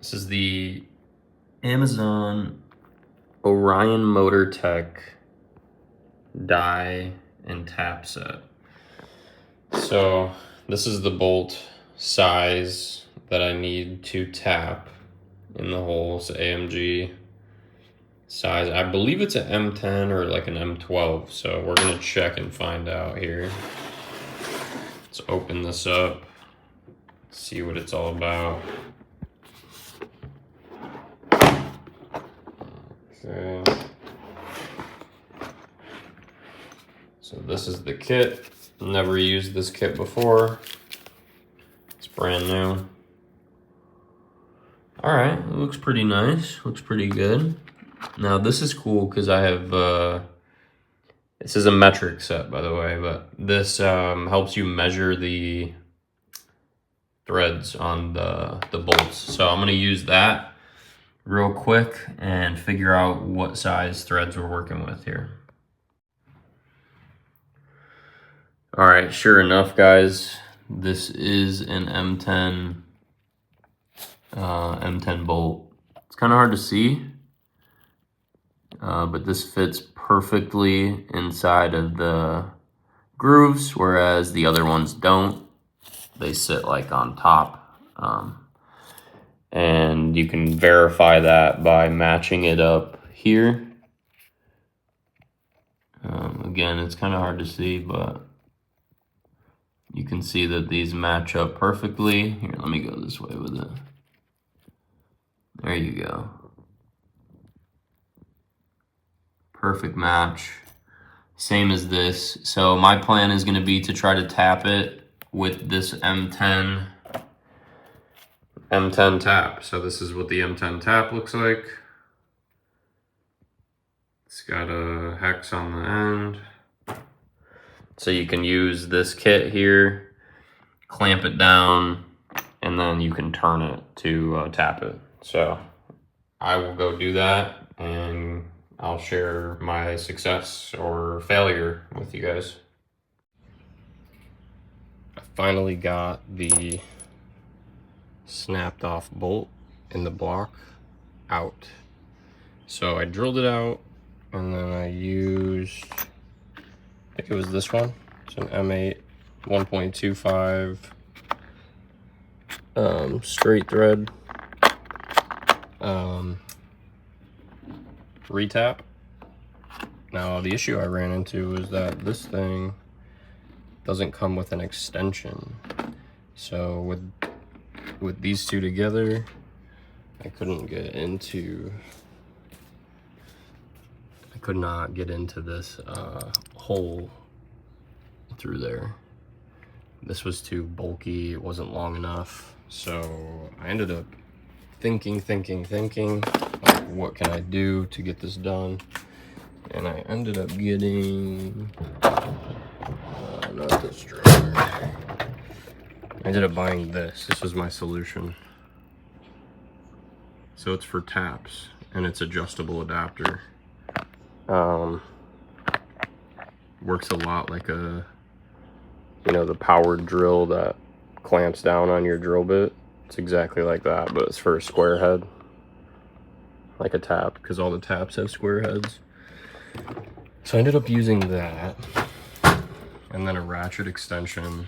This is the Amazon Orion Motor Tech die and tap set. So this is the bolt size that I need to tap in the hole. It's AMG size. I believe it's an M10 or like an M12. So we're gonna check and find out here. Let's open this up, see what it's all about. Okay. So this is the kit. Never used this kit before. It's brand new. All right, it looks pretty nice. Looks pretty good. Now this is cool because I have, this is a metric set by the way, but this helps you measure the threads on the bolts. So I'm gonna use that real quick and figure out what size threads we're working with here. All right, sure enough, guys, this is an M10 bolt. It's kind of hard to see, but this fits perfectly inside of the grooves, whereas the other ones don't. They sit like on top. And you can verify that by matching it up here. Again, it's kind of hard to see, but you can see that these match up perfectly. Here, let me go this way with it. There you go. Perfect match. Same as this. So my plan is going to be to try to tap it with this M10 tap. So this is what the M10 tap looks like. It's got a hex on the end. So you can use this kit here, clamp it down, and then you can turn it to tap it. So I will go do that and I'll share my success or failure with you guys. I finally got the snapped off bolt in the block out. So I drilled it out and then I used, I think it was this one. It's an M8 1.25 straight thread retap. Now the issue I ran into is that this thing doesn't come with an extension. So with these two together, I could not get into this hole through there. This was too bulky, it wasn't long enough. So I ended up thinking, like, what can I do to get this done? And I ended up getting, not this driller. I ended up buying this. This was my solution. So it's for taps and it's adjustable adapter. Works a lot like a, the powered drill that clamps down on your drill bit. It's exactly like that, but it's for a square head, like a tap, because all the taps have square heads. So I ended up using that, and then a ratchet extension,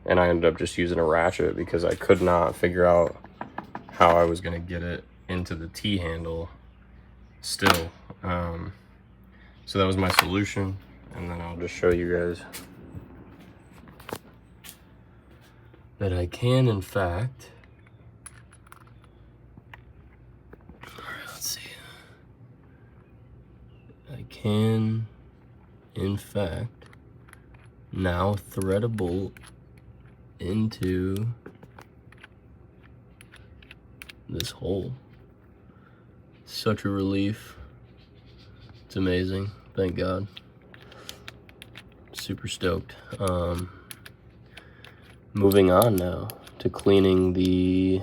and I ended up just using a ratchet because I could not figure out how I was going to get it into the T-handle still. So that was my solution, and then I'll just show you guys that I can, in fact, I can, in fact, now thread a bolt into this hole. Such a relief. It's amazing. Thank God. Super stoked. Moving on now to cleaning the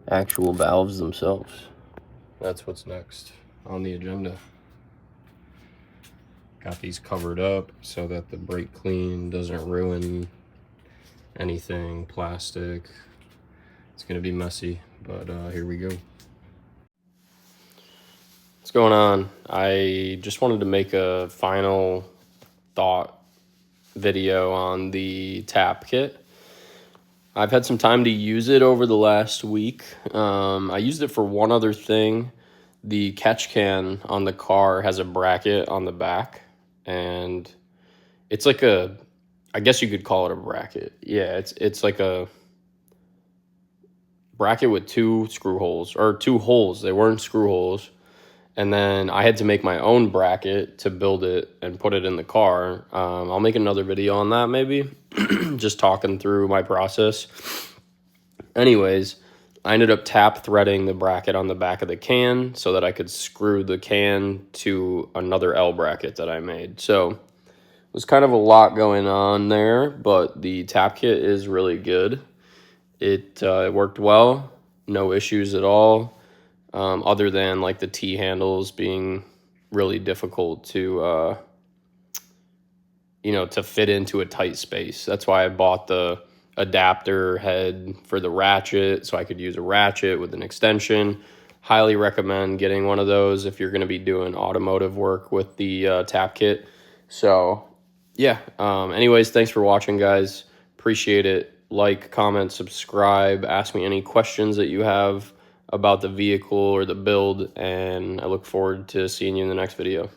actual valves themselves. That's what's next on the agenda. Got these covered up so that the brake clean doesn't ruin anything, plastic, It's gonna be messy, but here we go. What's going on? I just wanted to make a final thought video on the tap kit. I've had some time to use it over the last week. I used it for one other thing. The catch can on the car has a bracket on the back, and it's like a, I guess you could call it a bracket. Yeah, it's like a bracket with two screw holes, or two holes. They weren't screw holes. And then I had to make my own bracket to build it and put it in the car. I'll make another video on that maybe, just talking through my process. Anyways, I ended up tap threading the bracket on the back of the can so that I could screw the can to another L bracket that I made. So it was kind of a lot going on there, but the tap kit is really good. It worked well, no issues at all. Other than like the T handles being really difficult to, to fit into a tight space. That's why I bought the adapter head for the ratchet, so I could use a ratchet with an extension. Highly recommend getting one of those if you're going to be doing automotive work with the tap kit. So yeah, anyways, thanks for watching, guys. Appreciate it. Like, comment, subscribe, ask me any questions that you have about the vehicle or the build, and I look forward to seeing you in the next video.